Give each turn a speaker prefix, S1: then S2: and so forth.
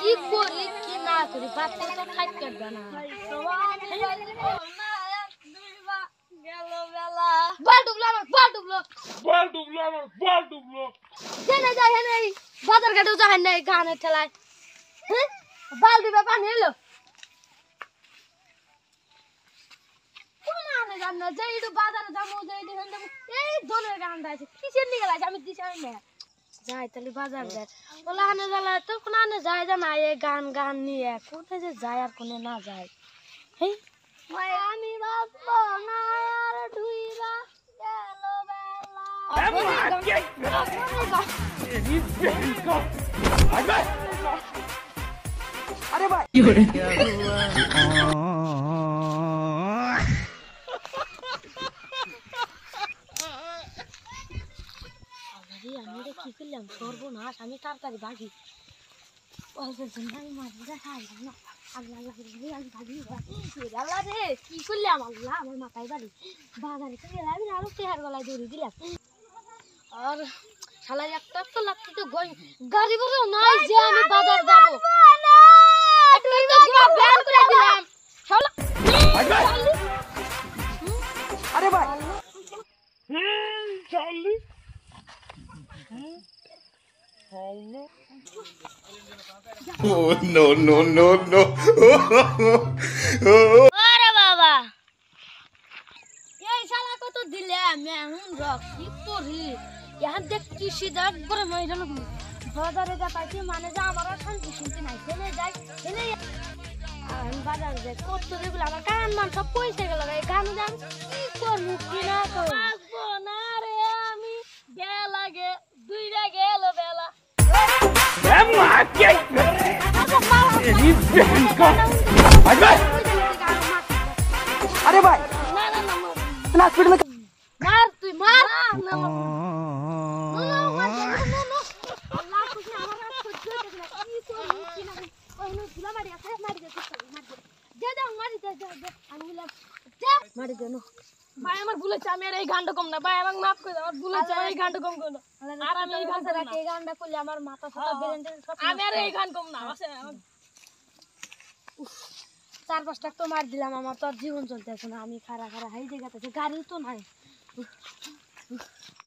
S1: কি করি কি না করি বাচ্চা তো থাকতে না বল ডুবলো জেনে যাই হেনে বাজার ঘাটেও যাই নাই গানের ঠেলায় হ্যাঁ বাল দিবা পানি এলো কোন আনে জান না যে একটু বাজারে যাবো যে একটু হেন এই দনের গানটা আছে কিসের নিয়ে গেলাম আমি দিশাই না যাই তাহলে বাজার যায় বলে আনে জ্বালা তো কোন আনে যায় জানা এই গান নিয়ে কোথায় যে যায় আর কোনে না যায় হ্যাঁ আমি বাঁচবো না আর ঢুইরা গেল বেলা
S2: अरे भाई
S1: আমি কি করলাম সর্বনাশ আমি তাড়াতাড়ি ভাগি আল্লাহ রে কি করলাম আল্লাহ আমার মাথায় বাড়ি বাজারে তো গেলাম আরো চেহার গলায় দড়ি দিলাম আর শালা একটা তো লাগতে তো গাড়ি করে নাই যে আমি বাজার যাবো
S2: अरे भाई
S3: Oh no no no no!
S1: আরে বাবা এই শালা কত দিলাম এখন রক কি করি এখন দেখ কৃষি দেখ করে মইরা লোক বাজারে যা পাইছি মানে যা আমার শান্তি শুনতে নাই চলে যাই চলে আমি বাজারে যাই কত যেগুলো আমার কান মান সব পয়সা গেল এই গান গান কি করবো কি না করবো না রে আমি বেলা দুইটা গেল বেলা
S2: अरे भाई
S1: না না না
S2: इतना स्पीड में
S1: मार तू मार ভাই আমার ভুলেছে আমি আর এই গানটা কম না ভাই আমাকে মাফ করে দাও আমার ভুলেছে এই গানটা কম করো আর আমি এই গানটা রাখি এই গানটা করলে আমার মাথা ফাটা বেরেন্ডে সব আমি আর এই গান কম না আছে চার পাঁচটা তো মার দিলাম আমার তো আর জীবন চলতেছে না আমি খারা খারা হাই জায়গাতে গাড়ি তো নাই